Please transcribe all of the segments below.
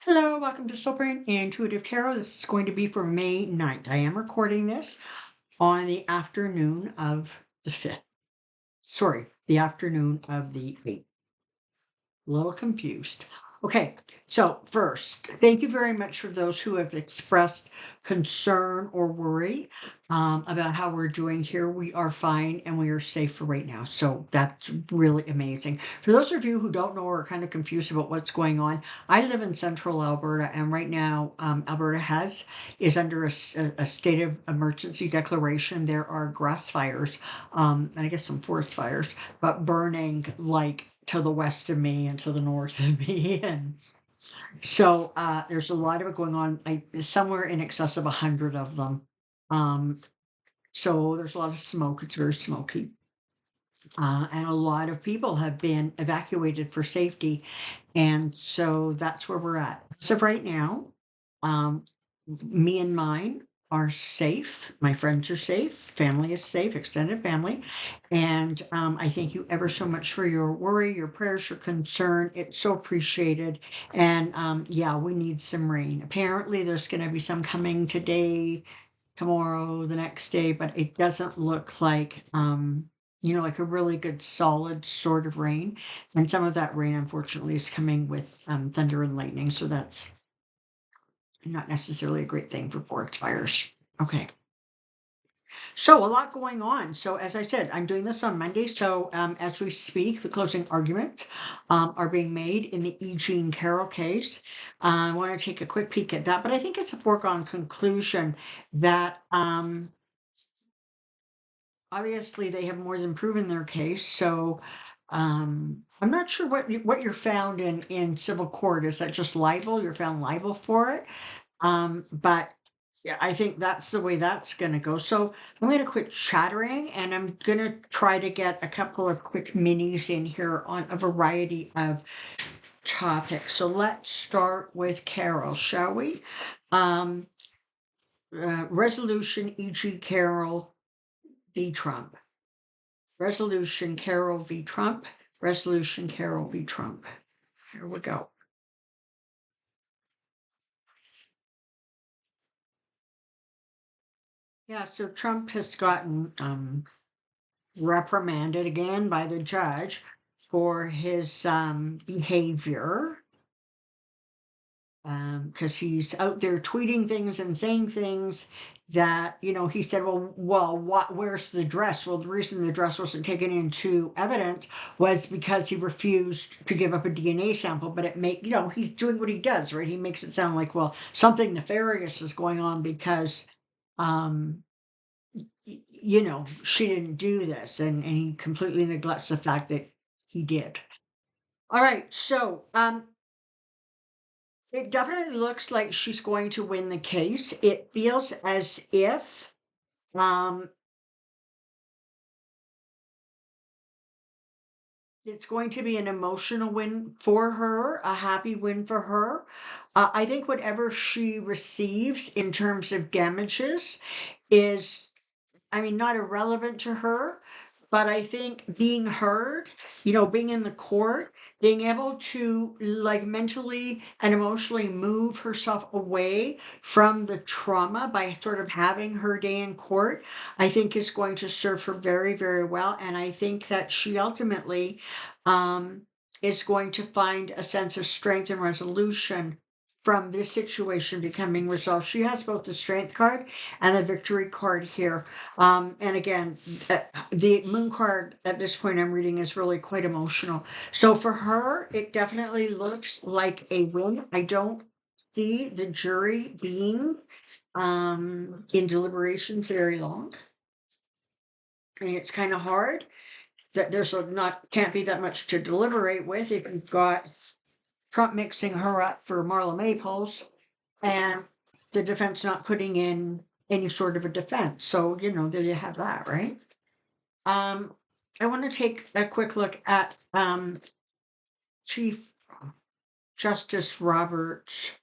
Hello, welcome to Soulprint Intuitive Tarot. This is going to be for May 9th. I am recording this on the afternoon of the 5th. Sorry, the afternoon of the 8th. A little confused. Okay, so first, thank you very much for those who have expressed concern or worry about how we're doing here. We are fine and we are safe for right now. So that's really amazing. For those of you who don't know or are kind of confused about what's going on, I live in central Alberta, and right now Alberta is under a state of emergency declaration. There are grass fires, and I guess some forest fires, but burning like to the west of me and to the north of me. And so there's a lot of it going on, somewhere in excess of 100 of them. Um, so there's a lot of smoke. It's very smoky. And a lot of people have been evacuated for safety. And so that's where we're at. So right now, um, me and mine are safe. My friends are safe. Family is safe, extended family. And I thank you ever so much for your worry, your prayers, your concern. It's so appreciated. And yeah, we need some rain. Apparently, there's going to be some coming today, tomorrow, the next day, but it doesn't look like. Like a really good solid sort of rain. And some of that rain, unfortunately, is coming with thunder and lightning. So that's not necessarily a great thing for forest fires. Okay. So a lot going on. So as I said, I'm doing this on Monday. So as we speak, the closing arguments are being made in the E. Jean Carroll case. I want to take a quick peek at that, but I think it's a foregone conclusion that obviously they have more than proven their case. So I'm not sure what you're found in civil court. Is that just libel? You're found liable for it. But yeah, I think that's the way that's gonna go. So I'm gonna quit chattering and I'm gonna try to get a couple of quick minis in here on a variety of topics. So let's start with Carol, shall we? Um, Resolution E.G. Carroll v. Trump. Resolution Carroll v. Trump. Resolution Carroll v. Trump. Here we go. Yeah, so Trump has gotten reprimanded again by the judge for his behavior, because he's out there tweeting things and saying things that, he said, where's the dress? Well, the reason the dress wasn't taken into evidence was because he refused to give up a DNA sample. But he's doing what he does, right? He makes it sound like, well, something nefarious is going on because um she didn't do this, and he completely neglects the fact that he did. All right, so it definitely looks like she's going to win the case. It feels as if um it's going to be an emotional win for her, a happy win for her. I think whatever she receives in terms of damages is, I mean, not irrelevant to her, but I think being heard, being in the court, being able to like mentally and emotionally move herself away from the trauma by sort of having her day in court, I think is going to serve her very, very well. And I think that she ultimately um, is going to find a sense of strength and resolution from this situation becoming resolved. She has both the strength card and the victory card here. And again, the moon card at this point I'm reading is really quite emotional. So for her, it definitely looks like a win. I don't see the jury being in deliberations very long. I mean, it's kind of hard that can't be that much to deliberate with if you've got Trump mixing her up for Marla Maples and the defense not putting in any sort of a defense. So, there you have that, right? I want to take a quick look at Chief Justice Roberts.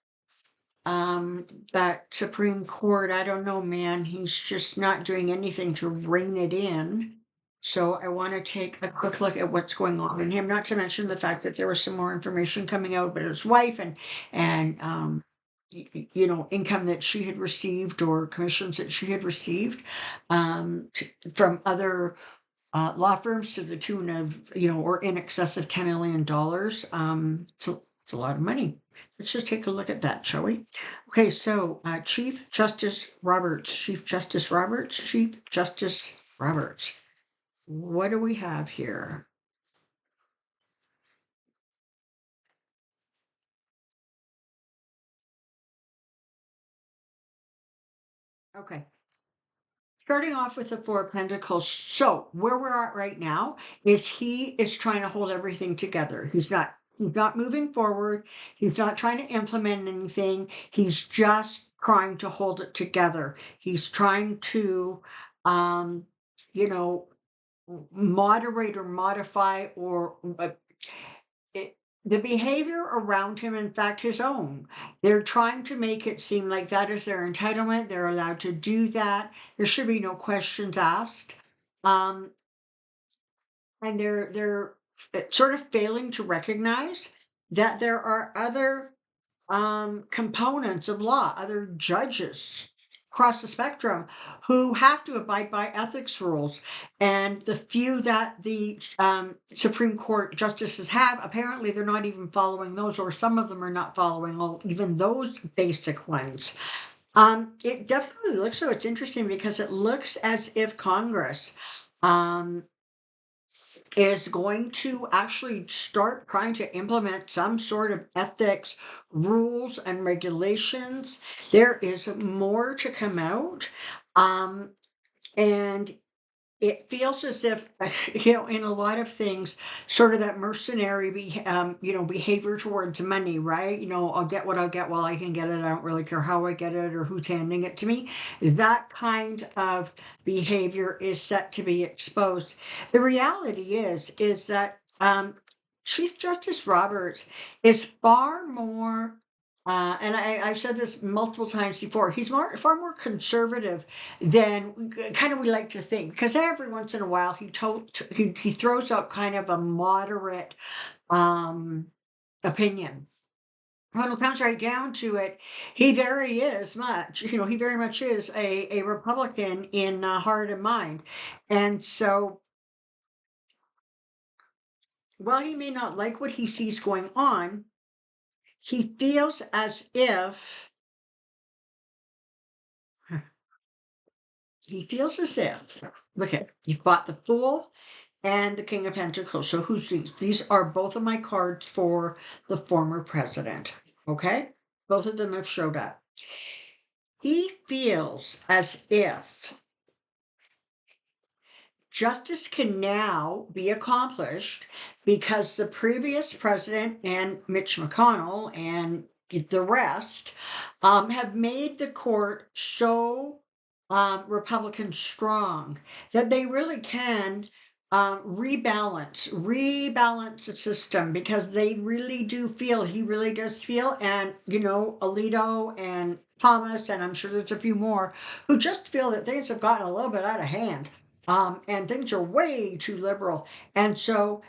That Supreme Court, I don't know, man. He's just not doing anything to rein it in. So I want to take a quick look at what's going on in him, not to mention the fact that there was some more information coming out about his wife and income that she had received or commissions that she had received from other law firms to the tune of, or in excess of $10 million. It's a lot of money. Let's just take a look at that, shall we? Okay, so Chief Justice Roberts, Chief Justice Roberts, Chief Justice Roberts. What do we have here? Okay. Starting off with the Four of Pentacles. So where we're at right now is he is trying to hold everything together. He's not moving forward. He's not trying to implement anything. He's just trying to hold it together. He's trying to um, you know, moderate or modify or it, the behavior around him, in fact, his own. They're trying to make it seem like that is their entitlement. They're allowed to do that. There should be no questions asked. Um, and they're sort of failing to recognize that there are other components of law, other judges across the spectrum who have to abide by ethics rules. And the few that the Supreme Court justices have, apparently they're not even following those, or some of them are not following even those basic ones. It definitely looks so. It's interesting because it looks as if Congress um, is going to actually start trying to implement some sort of ethics rules and regulations. There is more to come out. Um, and it feels as if, in a lot of things, sort of that mercenary, behavior towards money, right? I'll get what I'll get while I can get it. I don't really care how I get it or who's handing it to me. That kind of behavior is set to be exposed. The reality is that Chief Justice Roberts is far more and I've said this multiple times before. He's far more conservative than kind of we like to think, because every once in a while he throws out kind of a moderate um, opinion. When it comes right down to it, he very much is a Republican in heart and mind, and so while he may not like what he sees going on, he feels as if he feels as if, look at, you've got the Fool and the King of Pentacles. So who's these? These are both of my cards for the former president. Okay? Both of them have showed up. He feels as if justice can now be accomplished because the previous president and Mitch McConnell and the rest have made the court so Republican strong that they really can rebalance the system, because they really do feel, he really does feel, and Alito and Thomas, and I'm sure there's a few more who just feel that things have gotten a little bit out of hand. And things are way too liberal. And so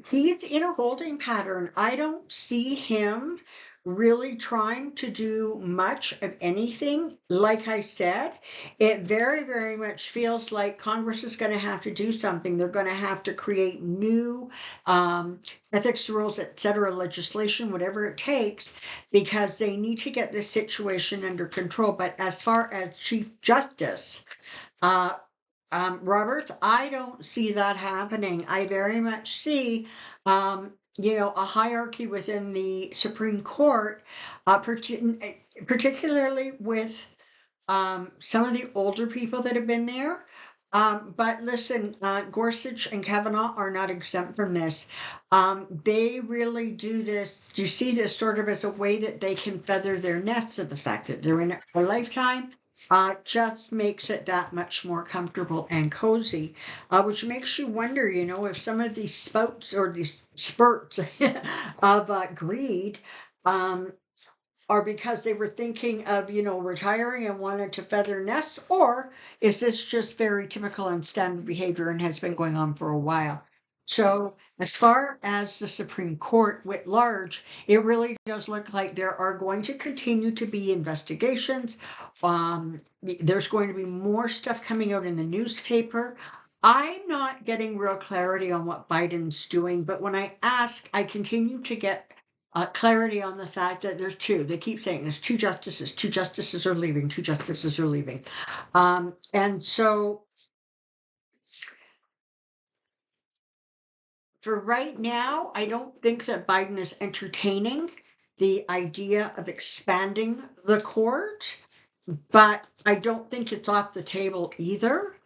he's in a holding pattern. I don't see him really trying to do much of anything. Like I said, it very, very much feels like Congress is going to have to do something. They're going to have to create new ethics rules, etc., legislation, whatever it takes, because they need to get this situation under control. But as far as Chief Justice, uh, Robert, I don't see that happening. I very much see, a hierarchy within the Supreme Court, particularly with some of the older people that have been there. But listen, Gorsuch and Kavanaugh are not exempt from this. They really do this. Do you see this sort of as a way that they can feather their nests, of the fact that they're in it for a lifetime? Just makes it that much more comfortable and cozy, which makes you wonder, if some of these spouts or these spurts of greed, um, or because they were thinking of, retiring and wanted to feather nests, or is this just very typical and standard behavior and has been going on for a while? So, as far as the Supreme Court writ large, it really does look like there are going to continue to be investigations. There's going to be more stuff coming out in the newspaper. I'm not getting real clarity on what Biden's doing, but when I ask, I continue to get clarity on the fact that there's two. They keep saying there's two justices. Two justices are leaving. Two justices are leaving. And so for right now, I don't think that Biden is entertaining the idea of expanding the court, but I don't think it's off the table either.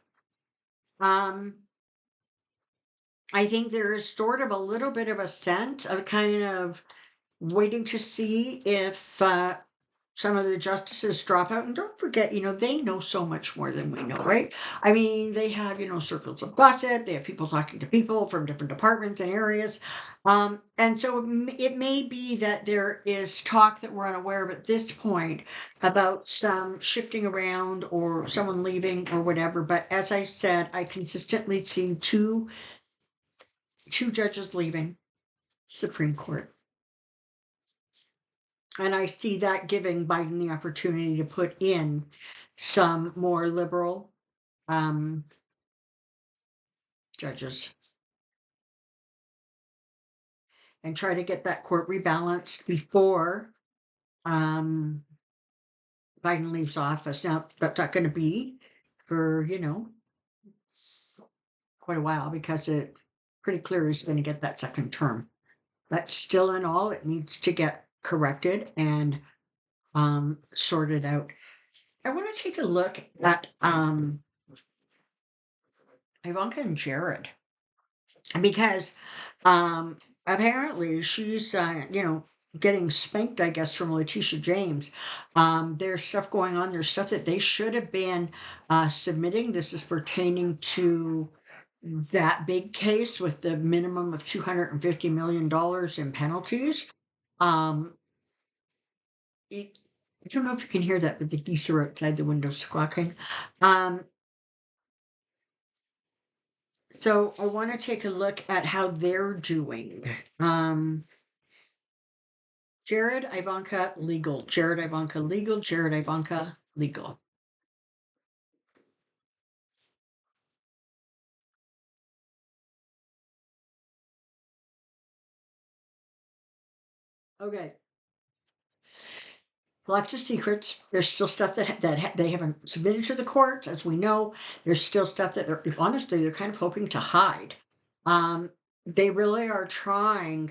Um, I think there is sort of a little bit of a sense of kind of waiting to see if some of the justices drop out. And don't forget, they know so much more than we know, right? I mean, they have, circles of gossip, they have people talking to people from different departments and areas. And so it may be that there is talk that we're unaware of at this point about some shifting around or someone leaving or whatever. But as I said, I consistently see two judges leaving Supreme Court. And I see that giving Biden the opportunity to put in some more liberal judges and try to get that court rebalanced before um, Biden leaves office. Now, that's not going to be for, quite a while because it's pretty clear he's going to get that second term. But still in all, it needs to get corrected and sorted out. I want to take a look at Ivanka and Jared because apparently she's getting spanked, I guess, from Letitia James. There's stuff going on. There's stuff that they should have been submitting. This is pertaining to that big case with the minimum of $250 million in penalties. um I don't know if you can hear that, but the geese are outside the window squawking. um so I want to take a look at how they're doing. Jared, Ivanka, legal. Jared, Ivanka, legal. Jared, Ivanka, legal. Okay. Lots of secrets. There's still stuff that they haven't submitted to the courts, as we know. There's still stuff that they're kind of hoping to hide. They really are trying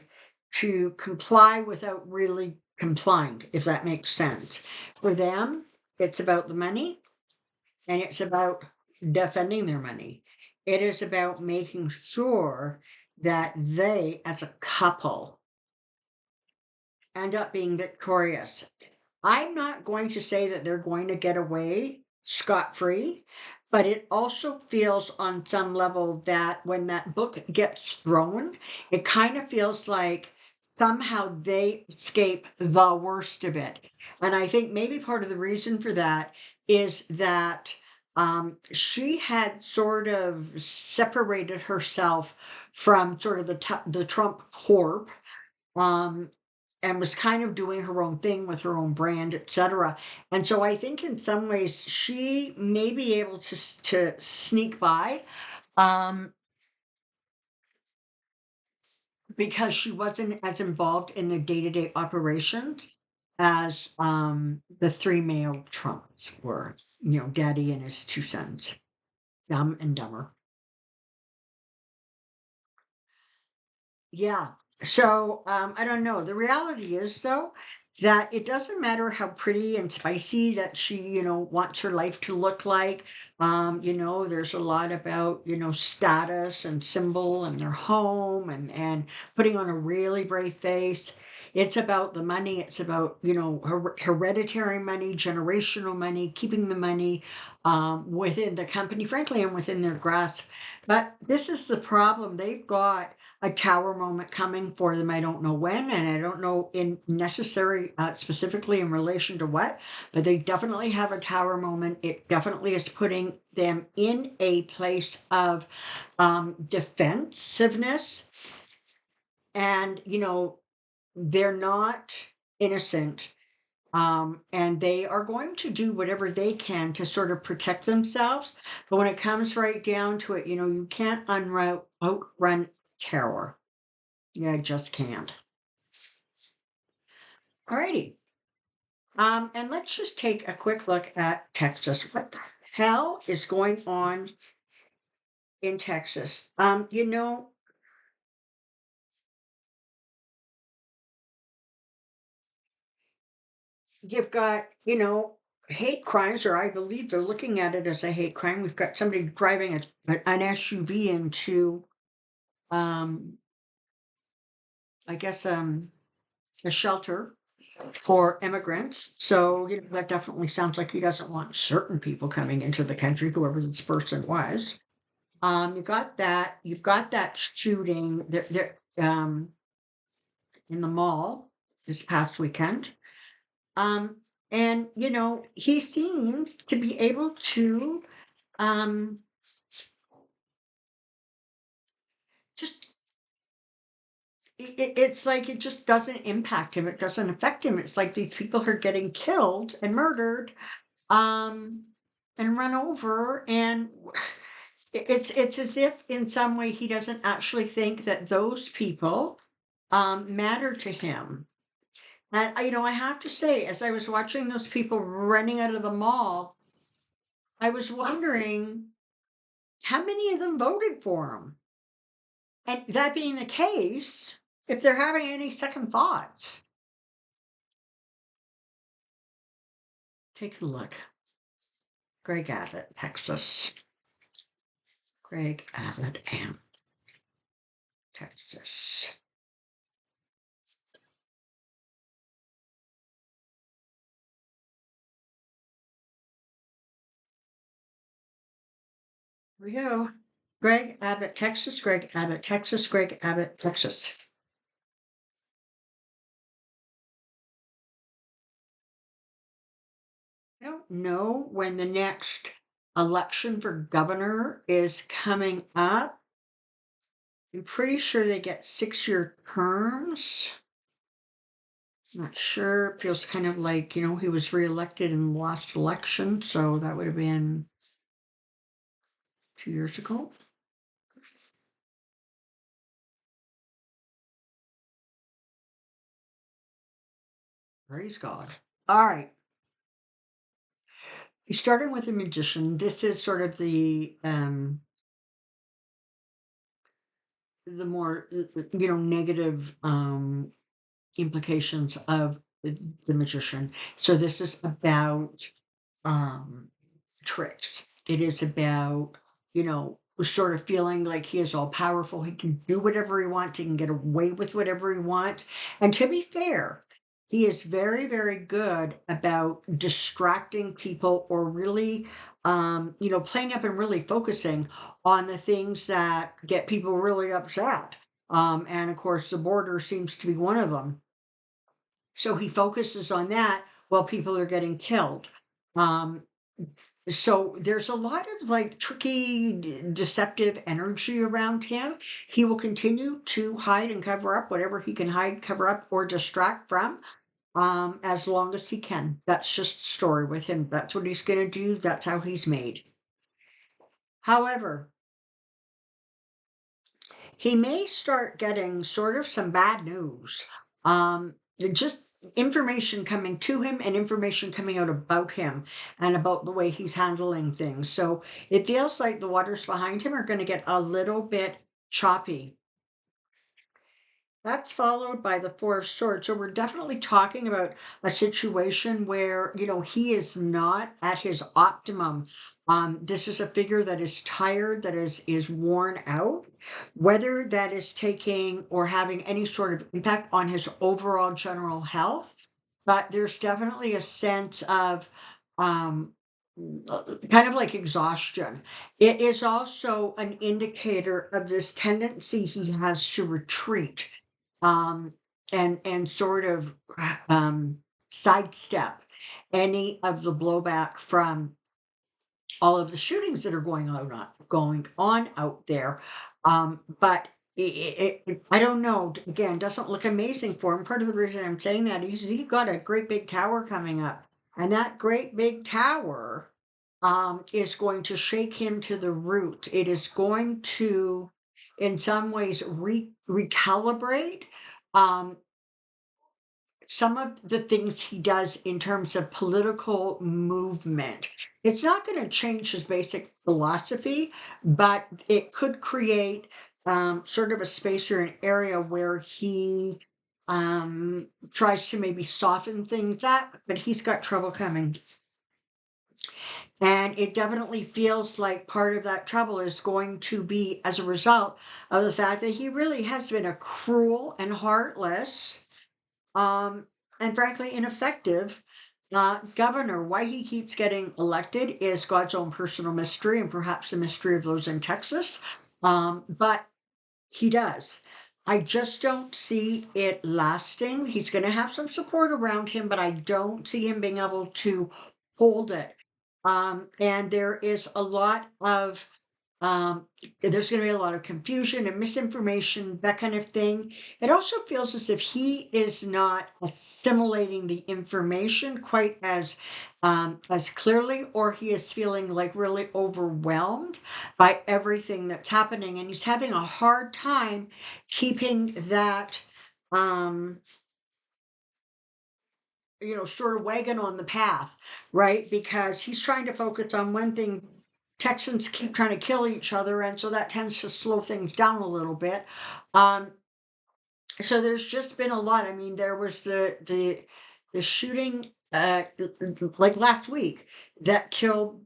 to comply without really complying, if that makes sense. For them, it's about the money and it's about defending their money. It is about making sure that they, as a couple, end up being victorious. I'm not going to say that they're going to get away scot-free, but it also feels on some level that when that book gets thrown, it kind of feels like somehow they escape the worst of it. And I think maybe part of the reason for that is that she had sort of separated herself from sort of the Trump corp, um, and was kind of doing her own thing with her own brand, etc. And so I think in some ways she may be able to sneak by, um, because she wasn't as involved in the day-to-day operations as the three male Trumps were. Daddy and his two sons, Dumb and Dumber. Yeah. So, I don't know. The reality is, though, that it doesn't matter how pretty and spicy that she, wants her life to look like. There's a lot about, status and symbol and their home and putting on a really brave face. It's about the money. It's about, hereditary money, generational money, keeping the money within the company, frankly, and within their grasp. But this is the problem. They've got a tower moment coming for them. I don't know when, and I don't know in necessary specifically in relation to what, but they definitely have a tower moment. It definitely is putting them in a place of defensiveness, and they're not innocent. And they are going to do whatever they can to sort of protect themselves. But when it comes right down to it, you can't outrun terror. Yeah, I just can't. Alrighty. And let's just take a quick look at Texas. What the hell is going on in Texas? You've got, hate crimes, or I believe they're looking at it as a hate crime. We've got somebody driving an SUV into, um, I guess, a shelter for immigrants. So, that definitely sounds like he doesn't want certain people coming into the country, whoever this person was. You got that. You've got that shooting there, in the mall this past weekend. Um, and he seems to be able to um just it's like it just doesn't impact him. It doesn't affect him. It's like these people are getting killed and murdered, um, and run over, and it's as if in some way he doesn't actually think that those people matter to him. And I have to say, as I was watching those people running out of the mall, I was wondering how many of them voted for him. And that being the case, if they're having any second thoughts, take a look. Greg Abbott, Texas. Greg Abbott and Texas. Here we go. Greg Abbott, Texas. Greg Abbott, Texas. Greg Abbott, Texas. I don't know when the next election for governor is coming up. I'm pretty sure they get 6-year terms. Not sure. It feels kind of like, he was reelected in the last election, so that would have been 2 years ago. Praise God. All right. Starting with the magician, this is sort of the more negative implications of the magician. So this is about um tricks. It is about, sort of feeling like he is all powerful. He can do whatever he wants. He can get away with whatever he wants. And to be fair, he is very, very good about distracting people, or really, playing up and really focusing on the things that get people really upset. And of course, the border seems to be one of them. So he focuses on that while people are getting killed. Um, so there's a lot of like tricky, deceptive energy around him. He will continue to hide and cover up whatever he can hide, cover up, or distract from, as long as he can. That's just the story with him. That's what he's going to do. That's how he's made. However, he may start getting sort of some bad news. Just information coming to him and information coming out about him and about the way he's handling things. So it feels like the waters behind him are going to get a little bit choppy. That's followed by the Four of Swords. So we're definitely talking about a situation where, he is not at his optimum. This is a figure that is tired, that is worn out, whether that is taking or having any sort of impact on his overall general health. But there's definitely a sense of um kind of like exhaustion. It is also an indicator of this tendency he has to retreat, um, and sort of um, sidestep any of the blowback from all of the shootings that are going on out there. But I don't know. Again, doesn't look amazing for him. Part of the reason I'm saying that is he's got a great big tower coming up, and that great big tower is going to shake him to the root. It is going to, in some ways, recalibrate. Um, some of the things he does in terms of political movement. It's not going to change his basic philosophy, but it could create sort of a space or an area where he tries to maybe soften things up, but he's got trouble coming. And it definitely feels like part of that trouble is going to be as a result of the fact that he really has been a cruel and heartless, um, and frankly ineffective governor. Why he keeps getting elected is God's own personal mystery and perhaps the mystery of those in Texas. But he does. I just don't see it lasting. He's going to have some support around him, but I don't see him being able to hold it. And there is a lot of um, there's going to be a lot of confusion and misinformation, that kind of thing. It also feels as if he is not assimilating the information quite as clearly, or he is feeling like really overwhelmed by everything that's happening, and he's having a hard time keeping that um sort of wagon on the path, right? Because he's trying to focus on one thing. Texans keep trying to kill each other, and so that tends to slow things down a little bit. Um, so there's just been a lot. I mean, there was the shooting like last week that killed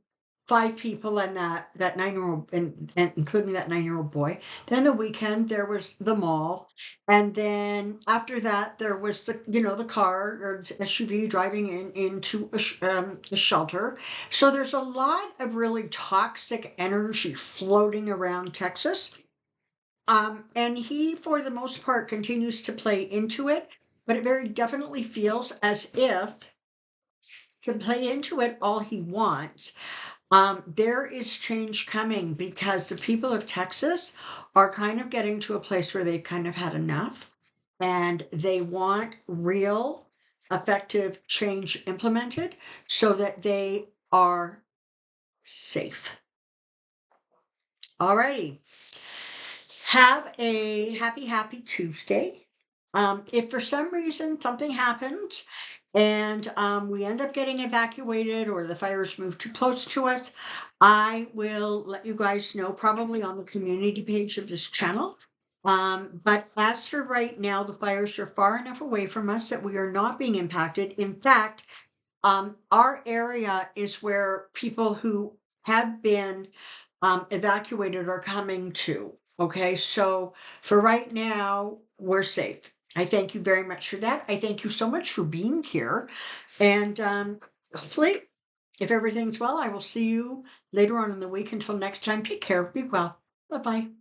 5 people, and that 9-year-old, and including that 9-year-old boy. Then the weekend there was the mall, and then after that there was the car or SUV driving into a shelter. So there's a lot of really toxic energy floating around Texas, and he, for the most part, continues to play into it, but it very definitely feels as if to play into it all he wants. There is change coming because the people of Texas are kind of getting to a place where they've kind of had enough, and they want real, effective change implemented so that they are safe. Alrighty. Have a happy Tuesday. If for some reason something happens and we end up getting evacuated or the fires move too close to us, I will let you guys know, probably on the community page of this channel. But as for right now, the fires are far enough away from us that we are not being impacted. In fact, our area is where people who have been evacuated are coming to. Okay, so for right now, we're safe. I thank you very much for that. I thank you so much for being here. And hopefully, if everything's well, I will see you later on in the week. Until next time, take care. Be well. Bye bye.